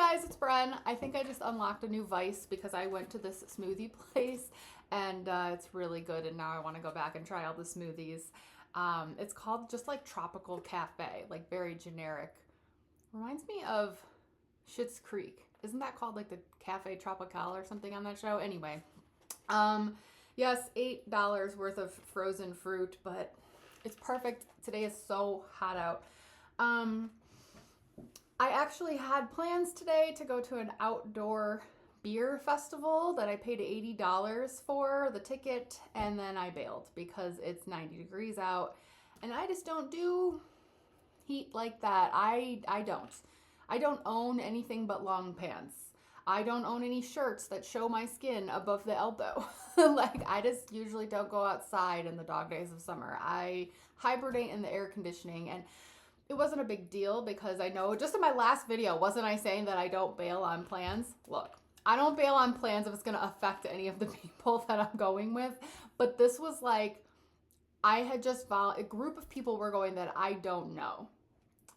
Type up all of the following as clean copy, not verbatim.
guys, it's Bren. I think I just unlocked a new vice because I went to this smoothie place and it's really good, and now I want to go back and try all the smoothies. It's called just like Tropical Cafe, like very generic. Reminds me of Schitt's Creek. Isn't that called like the Cafe Tropical or something on that show? Anyway, yes, $8 worth of frozen fruit, but it's perfect. Today is so hot out. I actually had plans today to go to an outdoor beer festival that I paid $80 for the ticket, and then I bailed because it's 90 degrees out, and I just don't do heat like that. I don't own anything but long pants. I don't own any shirts that show my skin above the elbow. Like, I just usually don't go outside in the dog days of summer. I hibernate in the air conditioning, and it wasn't a big deal because I know just in my last video, wasn't I saying that I don't bail on plans? Look, I don't bail on plans if it's going to affect any of the people that I'm going with. But this was like, I had just found a group of people were going that I don't know.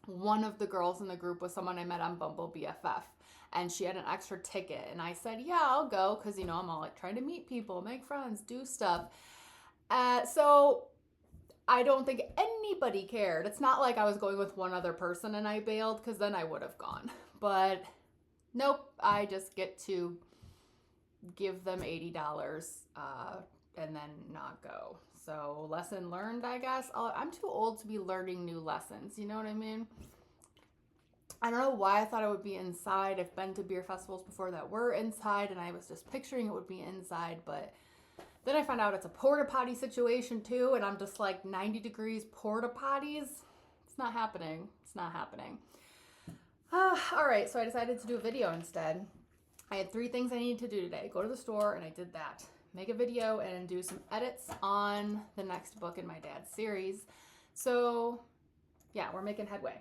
One of the girls in the group was someone I met on Bumble BFF, and she had an extra ticket. And I said, yeah, I'll go because, you know, I'm all like trying to meet people, make friends, do stuff. So I don't think anybody cared. It's not like I was going with one other person and I bailed, because then I would have gone. But nope, I just get to give them $80 and then not go. So lesson learned, I guess. I'm too old to be learning new lessons. You know what I mean? I don't know why I thought it would be inside. I've been to beer festivals before that were inside, and I was just picturing it would be inside, but then I found out it's a porta potty situation too, and I'm just like 90 degrees porta potties. It's not happening. It's not happening. All right, so I decided to do a video instead. I had 3 things I needed to do today. Go to the store, and I did that. Make a video and do some edits on the next book in my dad's series. So yeah, we're making headway.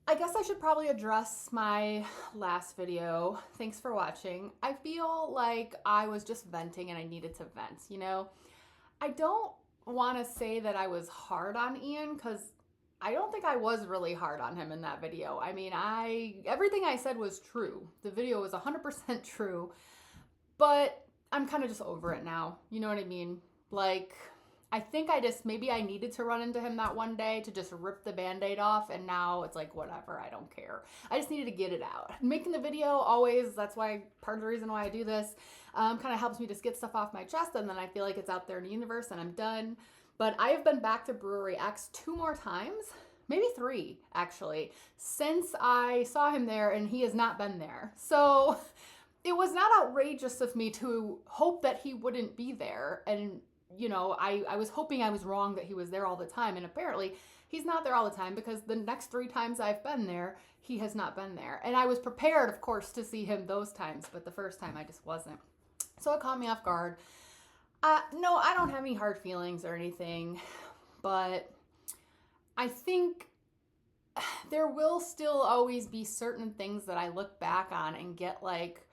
I guess I should probably address my last video. Thanks for watching. I feel like I was just venting and I needed to vent, you know? I don't want to say that I was hard on Ian, because I don't think I was really hard on him in that video. I mean, everything I said was true. The video was 100% true, but I'm kind of just over it now. You know what I mean? Like, I think maybe I needed to run into him that one day to just rip the Band-Aid off, and now it's like, whatever, I don't care. I just needed to get it out. Making the video always, that's why, part of the reason why I do this, kind of helps me just get stuff off my chest, and then I feel like it's out there in the universe and I'm done. But I have been back to Brewery X 2 more times, maybe 3 actually, since I saw him there, and he has not been there. So it was not outrageous of me to hope that he wouldn't be there, and you know, I was hoping I was wrong that he was there all the time, and apparently he's not there all the time, because the next 3 times I've been there, he has not been there. And I was prepared, of course, to see him those times, but the first time I just wasn't. So it caught me off guard. No, I don't have any hard feelings or anything, but I think there will still always be certain things that I look back on and get like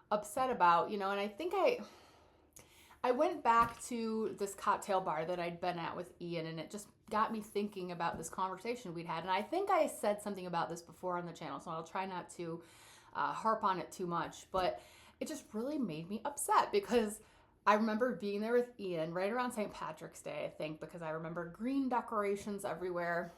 upset about, you know, and I think I went back to this cocktail bar that I'd been at with Ian, and it just got me thinking about this conversation we'd had. And I think I said something about this before on the channel, so I'll try not to harp on it too much. But it just really made me upset, because I remember being there with Ian right around St. Patrick's Day, I think, because I remember green decorations everywhere.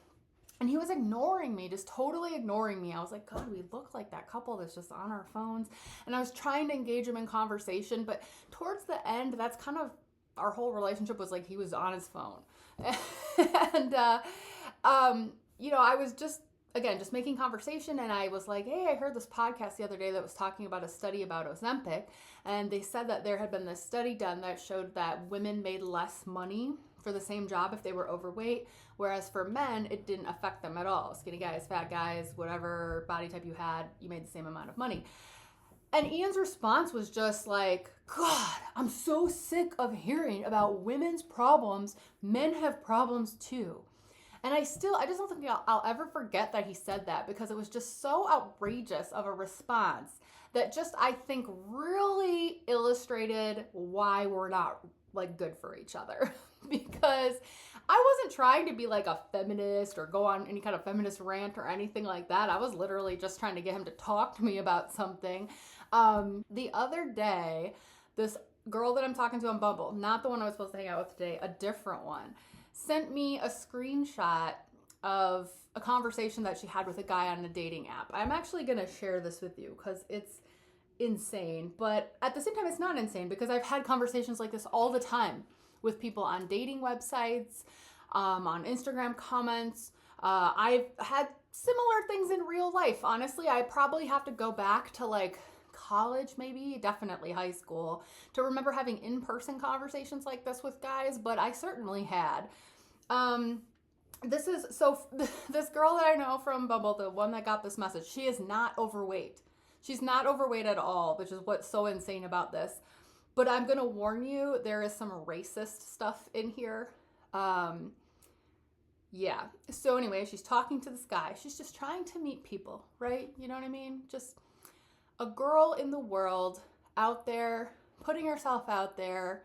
And he was ignoring me, just totally ignoring me. I was like, God, we look like that couple that's just on our phones. And I was trying to engage him in conversation, but towards the end, that's kind of, our whole relationship was like he was on his phone. And, you know, I was just making conversation, and I was like, hey, I heard this podcast the other day that was talking about a study about Ozempic, and they said that there had been this study done that showed that women made less money for the same job if they were overweight, whereas for men, it didn't affect them at all. Skinny guys, fat guys, whatever body type you had, you made the same amount of money. And Ian's response was just like, God, I'm so sick of hearing about women's problems. Men have problems too. And I just don't think I'll ever forget that he said that, because it was just so outrageous of a response that just, I think, really illustrated why we're not like good for each other because I wasn't trying to be like a feminist or go on any kind of feminist rant or anything like that. I was literally just trying to get him to talk to me about something. The other day, this girl that I'm talking to on Bumble, not the one I was supposed to hang out with today, a different one, sent me a screenshot of a conversation that she had with a guy on a dating app. I'm actually going to share this with you because it's insane, but at the same time, it's not insane because I've had conversations like this all the time with people on dating websites, on Instagram comments. I've had similar things in real life. Honestly, I probably have to go back to like college, maybe, definitely high school, to remember having in-person conversations like this with guys, but I certainly had. This girl that I know from Bumble, the one that got this message, she is not overweight. She's not overweight at all, which is what's so insane about this. But I'm going to warn you, there is some racist stuff in here. Yeah. So anyway, she's talking to this guy. She's just trying to meet people, right? You know what I mean? Just a girl in the world out there, putting herself out there.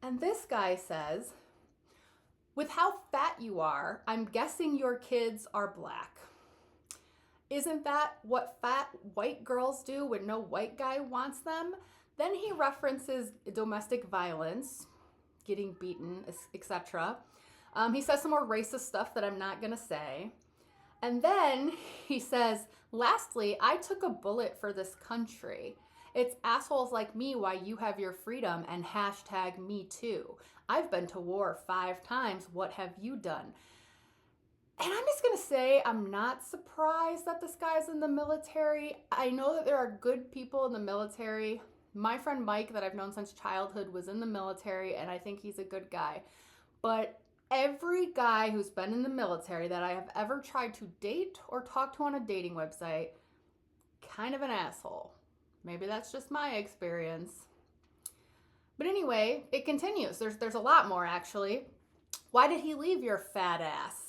And this guy says, with how fat you are, I'm guessing your kids are black. Isn't that what fat white girls do when no white guy wants them? Then he references domestic violence, getting beaten, etc. He says some more racist stuff that I'm not going to say. And then he says, lastly, I took a bullet for this country. It's assholes like me why you have your freedom and hashtag me too. I've been to war 5 times. What have you done? And I'm just going to say I'm not surprised that this guy's in the military. I know that there are good people in the military. My friend Mike, that I've known since childhood, was in the military, and I think he's a good guy. But every guy who's been in the military that I have ever tried to date or talk to on a dating website, kind of an asshole. Maybe that's just my experience. But anyway, it continues. There's a lot more, actually. Why did he leave your fat ass?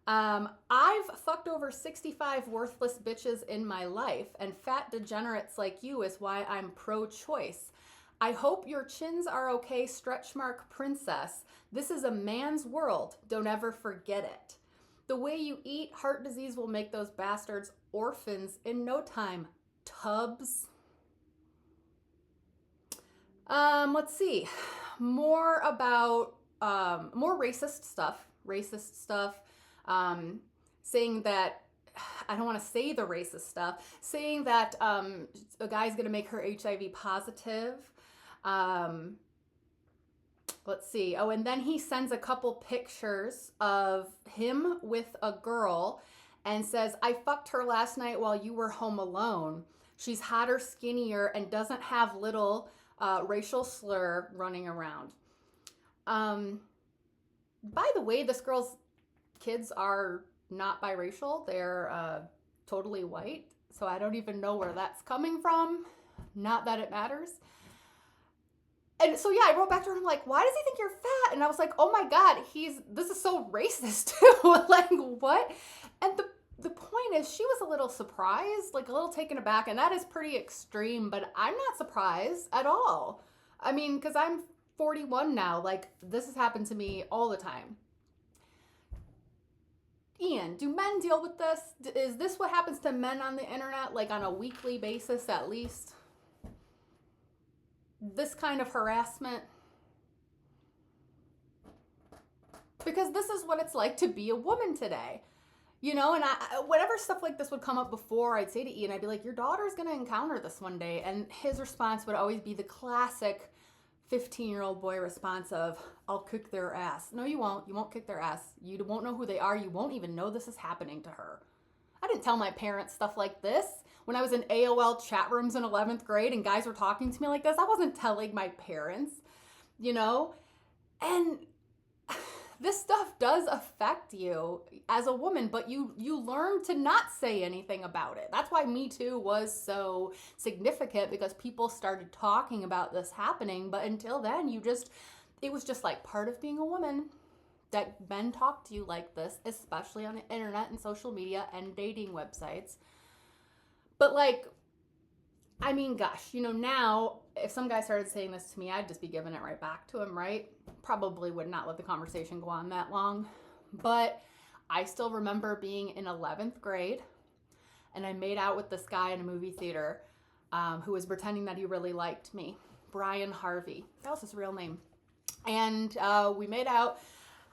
I've fucked over 65 worthless bitches in my life, and fat degenerates like you is why I'm pro-choice. I hope your chins are okay, stretch mark princess. This is a man's world. Don't ever forget it. The way you eat, heart disease will make those bastards orphans in no time. Tubs. Let's see. More about, more racist stuff. Saying that, I don't want to say the racist stuff, saying that a guy's going to make her HIV positive. Let's see. Oh, and then he sends a couple pictures of him with a girl and says, I fucked her last night while you were home alone. She's hotter, skinnier, and doesn't have little racial slur running around. By the way, this girl's kids are not biracial. They're totally white. So I don't even know where that's coming from. Not that it matters. And so, yeah, I wrote back to her, I'm like, why does he think you're fat? And I was like, oh my God, this is so racist too. Like, what? And the point is, she was a little surprised, like a little taken aback, and that is pretty extreme, but I'm not surprised at all. I mean, because I'm 41 now, like, this has happened to me all the time. Ian, do men deal with this? Is this what happens to men on the internet, like on a weekly basis at least? This kind of harassment? Because this is what it's like to be a woman today. You know, and whenever stuff like this would come up before, I'd say to Ian, I'd be like, your daughter's going to encounter this one day. And his response would always be the classic 15-year-old boy response of, I'll kick their ass. No, you won't. You won't kick their ass. You won't know who they are. You won't even know this is happening to her. I didn't tell my parents stuff like this. When I was in AOL chat rooms in 11th grade and guys were talking to me like this, I wasn't telling my parents, you know? And this stuff does affect you as a woman, but you learn to not say anything about it. That's why Me Too was so significant, because people started talking about this happening. But until then, it was just like part of being a woman that men talk to you like this, especially on the internet and social media and dating websites. But like, I mean, gosh, you know, now if some guy started saying this to me, I'd just be giving it right back to him, right? Probably would not let the conversation go on that long. But I still remember being in 11th grade, and I made out with this guy in a movie theater who was pretending that he really liked me. Brian Harvey. That was his real name. And we made out.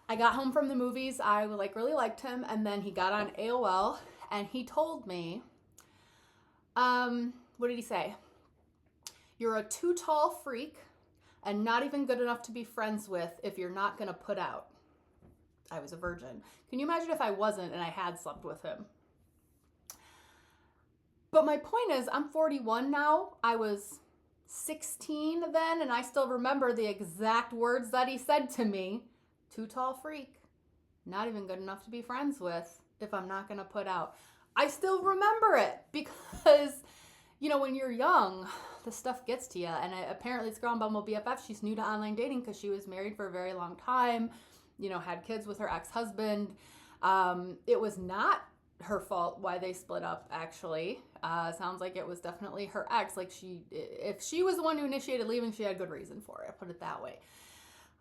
I got home from the movies. I really liked him. And then he got on AOL and he told me, what did he say? You're a too tall freak and not even good enough to be friends with if you're not going to put out. I was a virgin. Can you imagine if I wasn't and I had slept with him? But my point is, I'm 41 now. I was 16 then, and I still remember the exact words that he said to me. Too tall freak. Not even good enough to be friends with if I'm not going to put out. I still remember it because, when you're young, this stuff gets to you. And apparently this girl on Bumble BFF, she's new to online dating because she was married for a very long time, had kids with her ex-husband. It was not her fault why they split up, actually. Sounds like it was definitely her ex. If she was the one who initiated leaving, she had good reason for it, put it that way.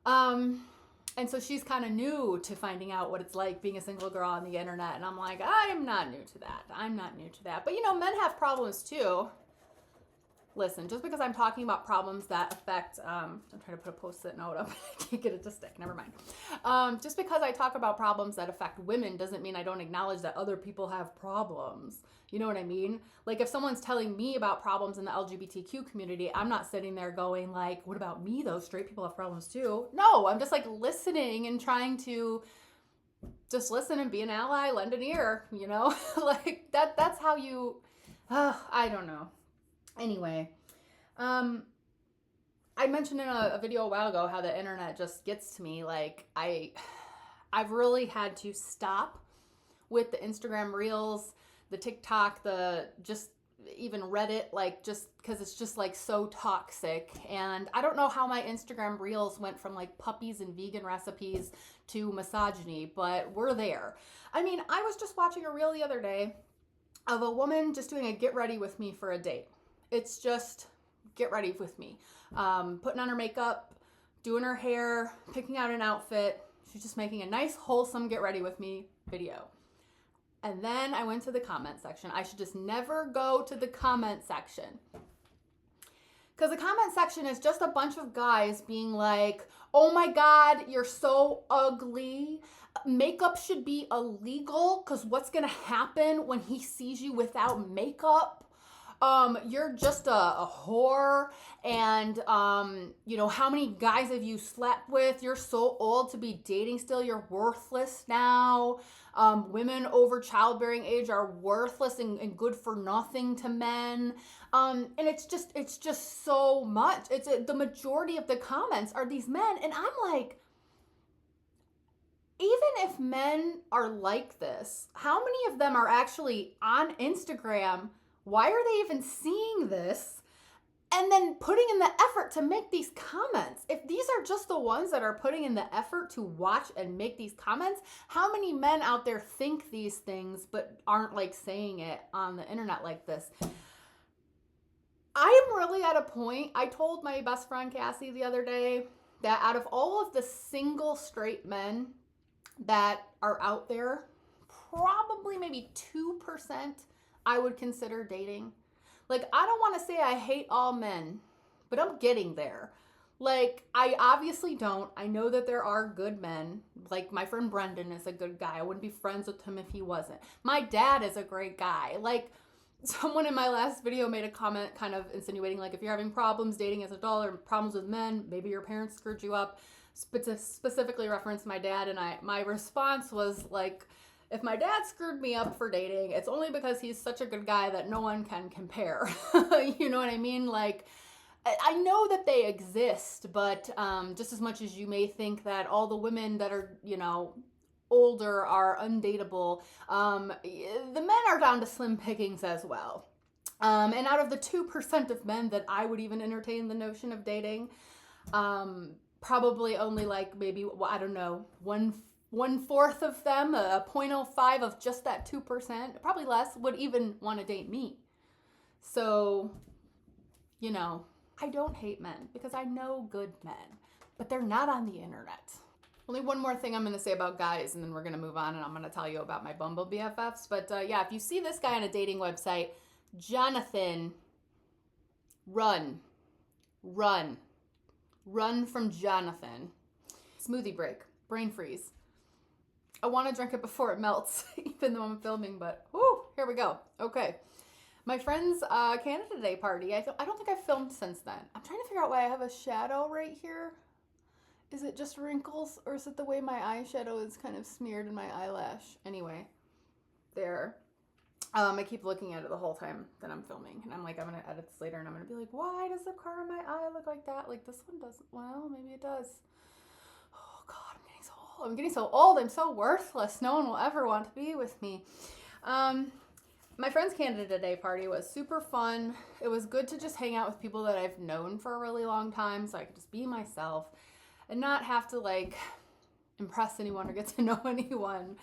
And so she's kind of new to finding out what it's like being a single girl on the internet. And I'm like, I am not new to that. I'm not new to that. But men have problems too. Listen, just because I'm talking about problems that affect, I'm trying to put a post-it note up. I can't get it to stick. Never mind. Just because I talk about problems that affect women doesn't mean I don't acknowledge that other people have problems. You know what I mean? Like if someone's telling me about problems in the LGBTQ community, I'm not sitting there going like, what about me though? Straight people have problems too. No, I'm just listening and trying to just listen and be an ally, lend an ear, that's how you, I don't know. Anyway, I mentioned in a video a while ago how the internet just gets to me. I've really had to stop with the Instagram Reels, the TikTok, even Reddit, just because it's just so toxic. And I don't know how my Instagram Reels went from puppies and vegan recipes to misogyny, but we're there. I was just watching a reel the other day of a woman just doing a get ready with me for a date. It's just get ready with me. Putting on her makeup, doing her hair, picking out an outfit. She's just making a nice, wholesome get ready with me video. And then I went to the comment section. I should just never go to the comment section. Because the comment section is just a bunch of guys being like, oh my God, you're so ugly. Makeup should be illegal because what's going to happen when he sees you without makeup? You're just a whore, and, how many guys have you slept with? You're so old to be dating still. You're worthless now. Women over childbearing age are worthless and good for nothing to men. And it's just so much. The majority of the comments are these men, and I'm like, even if men are like this, how many of them are actually on Instagram? Why are they even seeing this? And then putting in the effort to make these comments. If these are just the ones that are putting in the effort to watch and make these comments, how many men out there think these things but aren't saying it on the internet like this? I am really at a point. I told my best friend Cassie the other day that out of all of the single straight men that are out there, probably maybe 2% I would consider dating. I don't want to say I hate all men, but I'm getting there. I obviously don't. I know that there are good men. My friend Brendan is a good guy. I wouldn't be friends with him if he wasn't. My dad is a great guy. Someone in my last video made a comment kind of insinuating, if you're having problems dating as an adult or problems with men, maybe your parents screwed you up. Specifically referenced my dad, and my response was if my dad screwed me up for dating, it's only because he's such a good guy that no one can compare. You know what I mean? I know that they exist, but just as much as you may think that all the women that are, older are undateable, the men are down to slim pickings as well. And out of the 2% of men that I would even entertain the notion of dating, probably only maybe, I don't know, 1/4 of them, a 0.05 of just that 2%, probably less, would even want to date me. So, I don't hate men because I know good men, but they're not on the internet. Only one more thing I'm going to say about guys, and then we're going to move on, and I'm going to tell you about my Bumble BFFs. But yeah, if you see this guy on a dating website, Jonathan, run. Run. Run from Jonathan. Smoothie break. Brain freeze. I want to drink it before it melts, even though I'm filming, but whoo, here we go. Okay. My friend's Canada Day party. I don't think I've filmed since then. I'm trying to figure out why I have a shadow right here. Is it just wrinkles, or is it the way my eyeshadow is kind of smeared in my eyelash? Anyway, there. I keep looking at it the whole time that I'm filming, and I'm like, I'm going to edit this later, and I'm going to be like, why does the car in my eye look like that? Like, this one doesn't. Well, maybe it does. Oh, God, I'm getting so old. I'm getting so old. I'm so worthless. No one will ever want to be with me. My friend's Canada Day party was super fun. It was good to just hang out with people that I've known for a really long time, so I could just be myself and not have to, like, impress anyone or get to know anyone.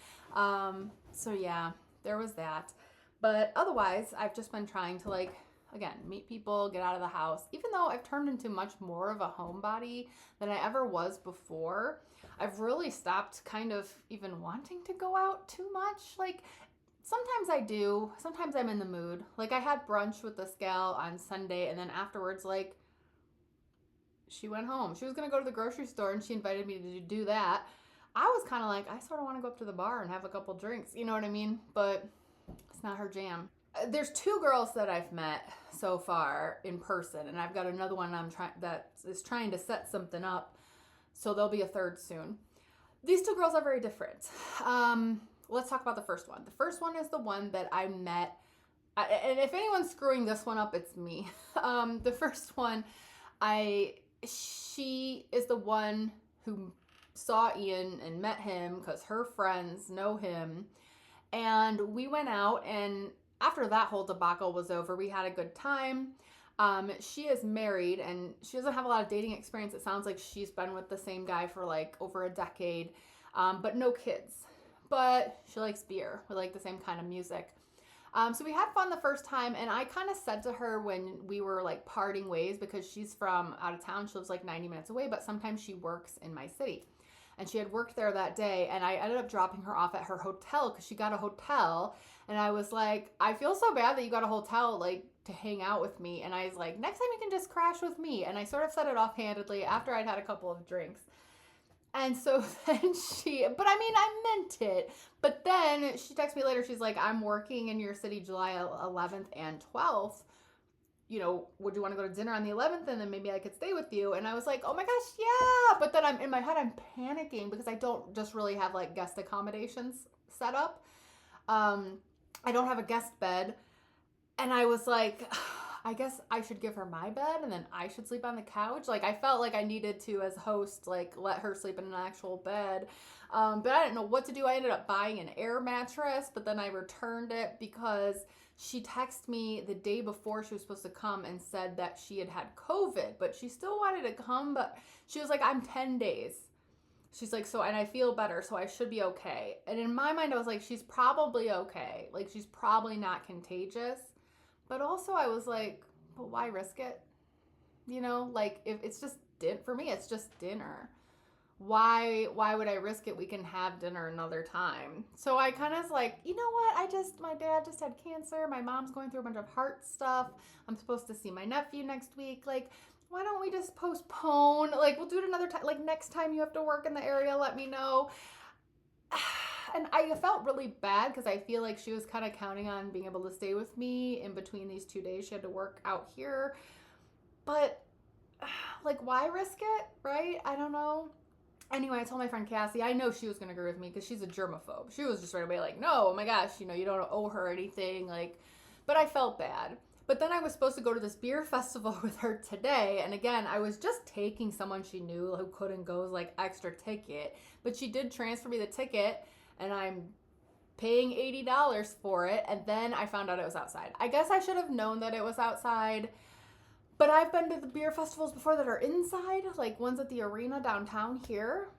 So, yeah, there was that. But otherwise, I've just been trying to, like, again, meet people, get out of the house. Even though I've turned into much more of a homebody than I ever was before, I've really stopped kind of even wanting to go out too much. Like, sometimes I do. Sometimes I'm in the mood. Like, I had brunch with this gal on Sunday, and then afterwards, like, she went home. She was going to go to the grocery store, and she invited me to do that. I was kind of like, I sort of want to go up to the bar and have a couple drinks. You know what I mean? But it's not her jam. There's 2 girls that I've met so far in person, and I've got another one that is trying to set something up, so there'll be a third soon. These 2 girls are very different. Let's talk about the first one. The first one is the one that I met, and if anyone's screwing this one up, it's me. The first one, she is the one who saw Ian and met him because her friends know him. And we went out, and after that whole debacle was over, we had a good time. She is married, and she doesn't have a lot of dating experience. It sounds like she's been with the same guy for like over a decade, but no kids. But she likes beer. We like the same kind of music. So we had fun the first time, and I kind of said to her when we were like parting ways, because she's from out of town, she lives like 90 minutes away, but sometimes she works in my city. And she had worked there that day, and I ended up dropping her off at her hotel because she got a hotel. And I was like, I feel so bad that you got a hotel, like, to hang out with me. And I was like, next time you can just crash with me. And I sort of said it offhandedly after I'd had a couple of drinks. And so then but I mean, I meant it. But then she texted me later. She's like, I'm working in your city July 11th and 12th. You know, would you want to go to dinner on the 11th, and then maybe I could stay with you? And I was like, oh my gosh, yeah. But then I'm in my head, I'm panicking because I don't just really have like guest accommodations set up. I don't have a guest bed. And I was like, I guess I should give her my bed and then I should sleep on the couch. Like, I felt like I needed to, as host, like, let her sleep in an actual bed. But I didn't know what to do. I ended up buying an air mattress, but then I returned it because she texted me the day before she was supposed to come and said that she had had COVID, but she still wanted to come, but she was like, I'm 10 days. She's like, so, and I feel better, so I should be okay. And in my mind, I was like, she's probably okay. Like, she's probably not contagious. But also I was like, but why risk it? You know, like, if it's just, for me, it's just dinner. Why would I risk it? We can have dinner another time. So I kind of was like, you know what? My dad just had cancer. My mom's going through a bunch of heart stuff. I'm supposed to see my nephew next week. Like, why don't we just postpone? Like, we'll do it another time. Like, next time you have to work in the area, let me know. And I felt really bad because I feel like she was kind of counting on being able to stay with me in between these 2 days. She had to work out here. But, like, why risk it, right? I don't know. Anyway, I told my friend Cassie, I know she was going to agree with me because she's a germaphobe. She was just right away like, no, oh my gosh, you know, you don't owe her anything. Like, but I felt bad. But then I was supposed to go to this beer festival with her today. And again, I was just taking someone she knew who couldn't go as like extra ticket. But she did transfer me the ticket, and I'm paying $80 for it. And then I found out it was outside. I guess I should have known that it was outside. But I've been to the beer festivals before that are inside, like ones at the arena downtown here.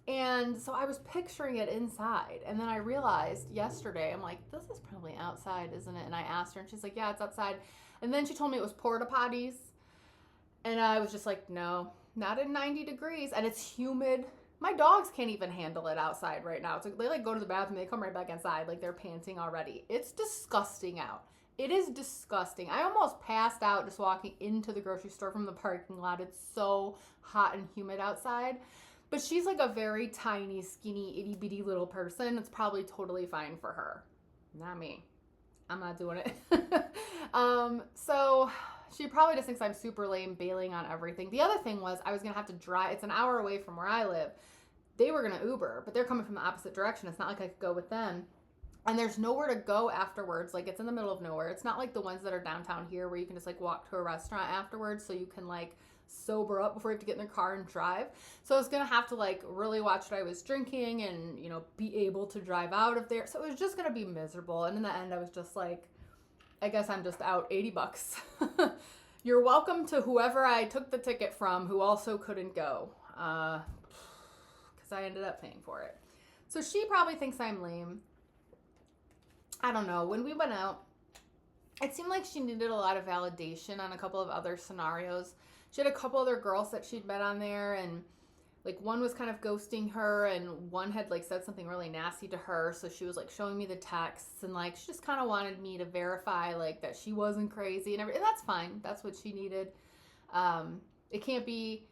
And so I was picturing it inside. And then I realized yesterday, I'm like, this is probably outside, isn't it? And I asked her, and she's like, yeah, it's outside. And then she told me it was porta potties. And I was just like, no, not in 90 degrees. And it's humid. My dogs can't even handle it outside right now. It's like they like go to the bathroom, they come right back inside, like they're panting already. It's disgusting out. It is disgusting. I almost passed out just walking into the grocery store from the parking lot. It's so hot and humid outside. But she's like a very tiny, skinny, itty bitty little person. It's probably totally fine for her. Not me. I'm not doing it. So she probably just thinks I'm super lame bailing on everything. The other thing was I was going to have to drive. It's an hour away from where I live. They were going to Uber, but they're coming from the opposite direction. It's not like I could go with them. And there's nowhere to go afterwards. Like, it's in the middle of nowhere. It's not like the ones that are downtown here where you can just like walk to a restaurant afterwards so you can like sober up before you have to get in the car and drive. So I was going to have to like really watch what I was drinking and, you know, be able to drive out of there. So it was just going to be miserable. And in the end, I was just like, I guess I'm just out $80. You're welcome to whoever I took the ticket from who also couldn't go. Because I ended up paying for it. So she probably thinks I'm lame. I don't know. When we went out, it seemed like she needed a lot of validation on a couple of other scenarios. She had a couple other girls that she'd met on there, and like one was kind of ghosting her, and one had like said something really nasty to her. So she was like showing me the texts, and like she just kind of wanted me to verify like that she wasn't crazy and everything. And that's fine. That's what she needed. It can't be.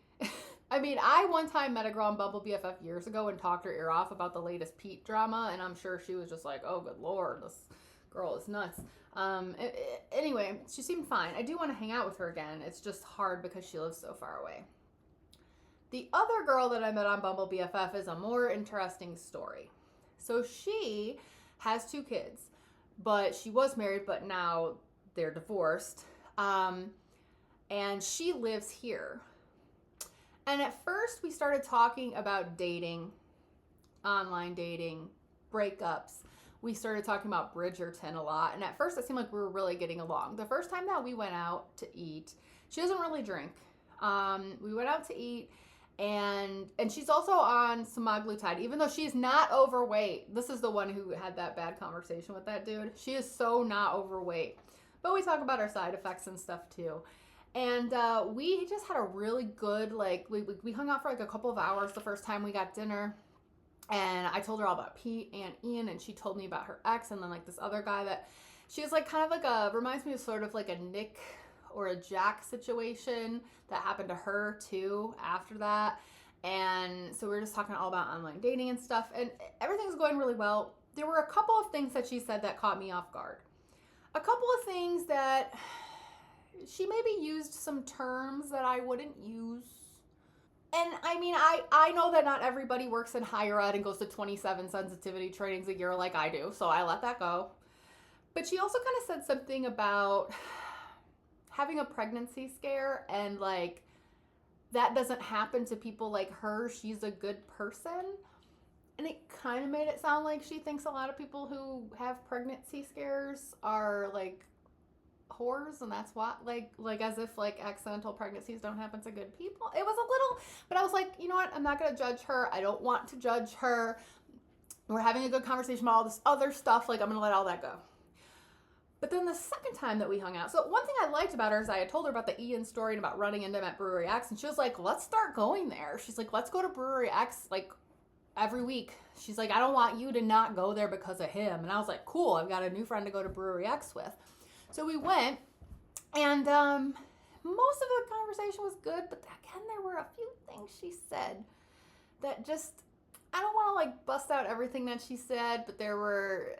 I mean, I one time met a girl on Bumble BFF years ago and talked her ear off about the latest Pete drama, and I'm sure she was just like, oh, good Lord, this girl is nuts. Anyway, she seemed fine. I do want to hang out with her again. It's just hard because she lives so far away. The other girl that I met on Bumble BFF is a more interesting story. So she has 2 kids, but she was married, but now they're divorced. And she lives here. And at first we started talking about dating, online dating, breakups. We started talking about Bridgerton a lot. And at first it seemed like we were really getting along. The first time that we went out to eat, she doesn't really drink. We went out to eat, and she's also on semaglutide, even though she's not overweight. This is the one who had that bad conversation with that dude. She is so not overweight. But we talk about our side effects and stuff too. And we just had a really good, like, we hung out for like a couple of hours the first time we got dinner. And I told her all about Pete and Ian, and she told me about her ex and then like this other guy that she was like kind of like reminds me of sort of like a Nick or a Jack situation that happened to her too after that. And so we were just talking all about online dating and stuff, and everything's going really well. There were a couple of things that she said that caught me off guard. A couple of things that she maybe used some terms that I wouldn't use. And I mean, I know that not everybody works in higher ed and goes to 27 sensitivity trainings a year like I do, so I let that go. But she also kind of said something about having a pregnancy scare, and like that doesn't happen to people like her. She's a good person. And it kind of made it sound like she thinks a lot of people who have pregnancy scares are like whores, and that's why like as if like accidental pregnancies don't happen to good people. It was a little, but I was like, you know what, I'm not gonna judge her. I don't want to judge her. We're having a good conversation about all this other stuff. Like, I'm gonna let all that go. But then the second time that we hung out, so one thing I liked about her is I had told her about the Ian story and about running into him at Brewery X, and she was like, let's start going there. She's like, let's go to Brewery X like every week. She's like, I don't want you to not go there because of him. And I was like, cool, I've got a new friend to go to Brewery X with. So we went, and most of the conversation was good, but again, there were a few things she said that just, I don't want to like bust out everything that she said, but there were,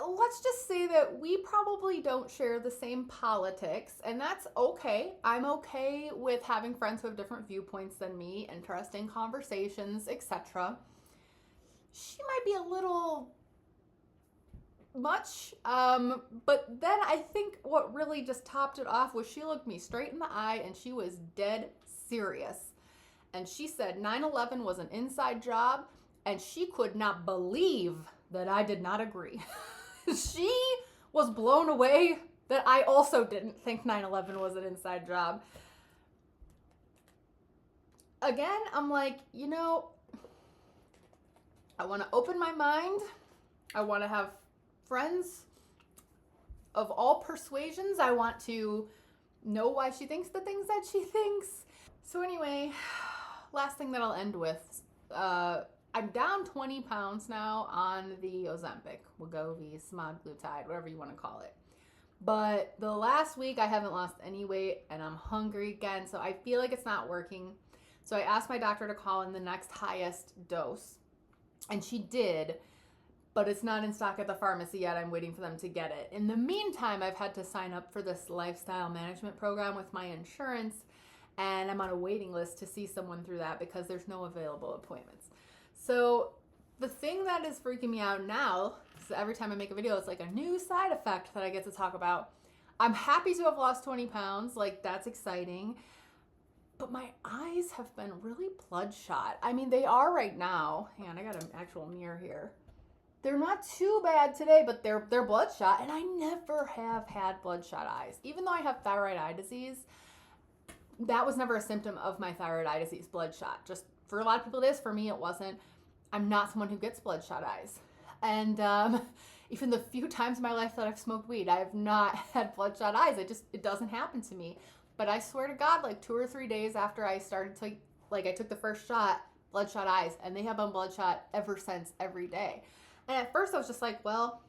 let's just say that we probably don't share the same politics, and that's okay. I'm okay with having friends who have different viewpoints than me, interesting conversations, etc. She might be a little much, but then I think what really just topped it off was she looked me straight in the eye and she was dead serious. And she said 9/11 was an inside job, and she could not believe that I did not agree. She was blown away that I also didn't think 9/11 was an inside job. Again, I'm like, you know, I want to open my mind. I want to have friends of all persuasions. I want to know why she thinks the things that she thinks. So anyway, last thing that I'll end with, I'm down 20 pounds now on the Ozempic, Wegovy, semaglutide, whatever you want to call it. But the last week I haven't lost any weight and I'm hungry again, so I feel like it's not working. So I asked my doctor to call in the next highest dose, and she did, but it's not in stock at the pharmacy yet. I'm waiting for them to get it. In the meantime, I've had to sign up for this lifestyle management program with my insurance, and I'm on a waiting list to see someone through that because there's no available appointments. So the thing that is freaking me out now, so every time I make a video, it's like a new side effect that I get to talk about. I'm happy to have lost 20 pounds. Like, that's exciting. But my eyes have been really bloodshot. I mean, they are right now. Hang on, I got an actual mirror here. They're not too bad today, but they're bloodshot. And I never have had bloodshot eyes. Even though I have thyroid eye disease, that was never a symptom of my thyroid eye disease, bloodshot. Just for a lot of people it is. For me, it wasn't. I'm not someone who gets bloodshot eyes. And even the few times in my life that I've smoked weed, I have not had bloodshot eyes. It doesn't happen to me. But I swear to God, like 2 or 3 days after I started to, like, I took the first shot, bloodshot eyes, and they have been bloodshot ever since, every day. And at first I was just like, well,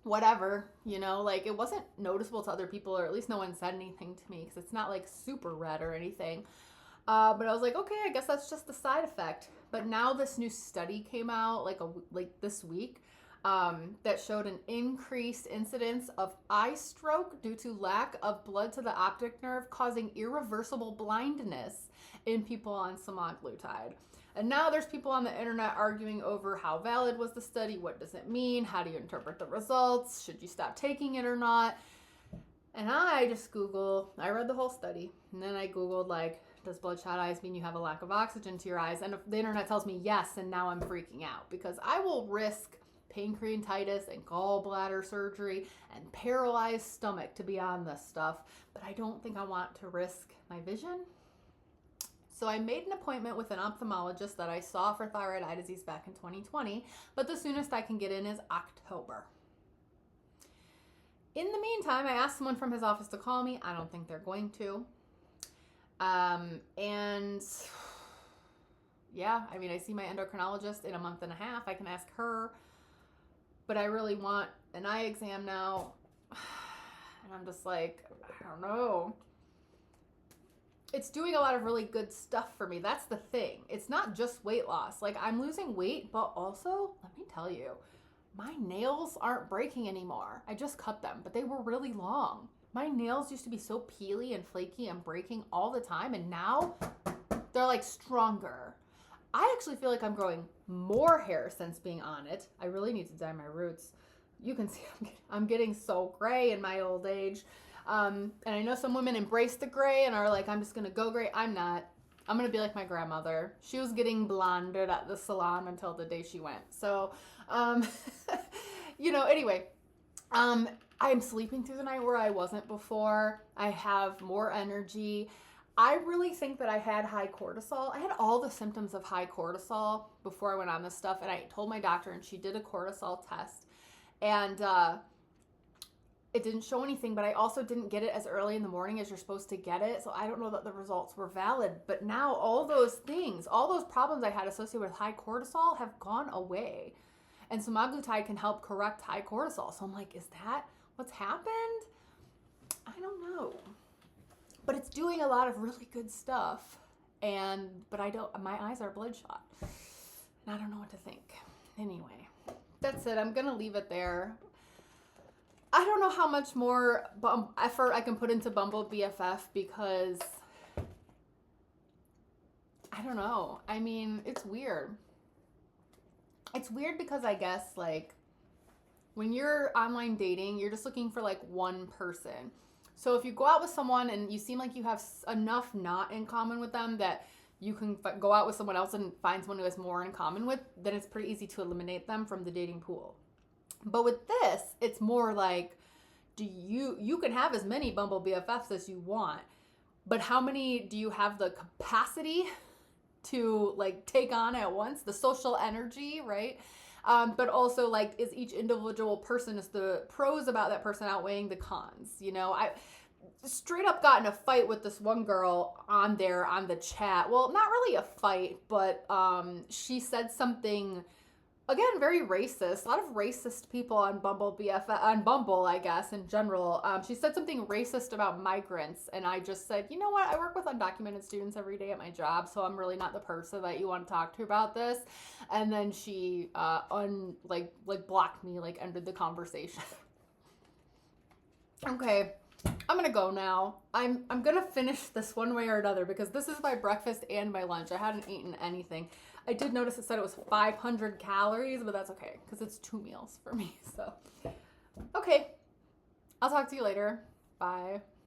whatever, you know, like it wasn't noticeable to other people, or at least no one said anything to me because it's not like super red or anything. But I was like, okay, I guess that's just the side effect. But now this new study came out like this week that showed an increased incidence of eye stroke due to lack of blood to the optic nerve, causing irreversible blindness in people on semaglutide. And now there's people on the internet arguing over how valid was the study, what does it mean, how do you interpret the results, should you stop taking it or not? And I just I read the whole study, and then I Googled, like, does bloodshot eyes mean you have a lack of oxygen to your eyes? And the internet tells me yes, and now I'm freaking out because I will risk pancreatitis and gallbladder surgery and paralyzed stomach to be on this stuff, but I don't think I want to risk my vision. So I made an appointment with an ophthalmologist that I saw for thyroid eye disease back in 2020, but the soonest I can get in is October. In the meantime, I asked someone from his office to call me. I don't think they're going to. And yeah, I mean, I see my endocrinologist in a month and a half. I can ask her, but I really want an eye exam now. And I'm just like, I don't know. It's doing a lot of really good stuff for me. That's the thing. It's not just weight loss. Like, I'm losing weight, but also, let me tell you, my nails aren't breaking anymore. I just cut them, but they were really long. My nails used to be so peely and flaky and breaking all the time, and now they're like stronger. I actually feel like I'm growing more hair since being on it. I really need to dye my roots. You can see I'm getting so gray in my old age. And I know some women embrace the gray and are like, I'm just going to go gray. I'm not. I'm going to be like my grandmother. She was getting blonded at the salon until the day she went. So, anyway, I'm sleeping through the night where I wasn't before. I have more energy. I really think that I had high cortisol. I had all the symptoms of high cortisol before I went on this stuff. And I told my doctor, and she did a cortisol test. And, it didn't show anything, but I also didn't get it as early in the morning as you're supposed to get it. So I don't know that the results were valid. But now all those things, all those problems I had associated with high cortisol have gone away. And semaglutide can help correct high cortisol. So I'm like, is that what's happened? I don't know. But it's doing a lot of really good stuff. But my eyes are bloodshot. And I don't know what to think. Anyway, that's it. I'm going to leave it there. I don't know how much more effort I can put into Bumble BFF because I don't know. I mean, it's weird. It's weird because I guess, like, when you're online dating, you're just looking for, like, one person. So if you go out with someone and you seem like you have enough not in common with them that you can go out with someone else and find someone who has more in common with, then it's pretty easy to eliminate them from the dating pool. But with this, it's more like, you can have as many Bumble BFFs as you want, but how many do you have the capacity to, like, take on at once? The social energy, right? But also, like, is each individual person, is the pros about that person outweighing the cons? You know, straight up got in a fight with this one girl on there on the chat. Well, not really a fight, but she said something, again, very racist. A lot of racist people on Bumble, I guess, in general. She said something racist about migrants, and I just said, you know what? I work with undocumented students every day at my job, so I'm really not the person that you want to talk to about this. And then she blocked me, like ended the conversation. Okay. I'm gonna go now. I'm gonna finish this one way or another because this is my breakfast and my lunch. I hadn't eaten anything. I did notice it said it was 500 calories, but that's okay because it's 2 meals for me. So, okay. I'll talk to you later. Bye.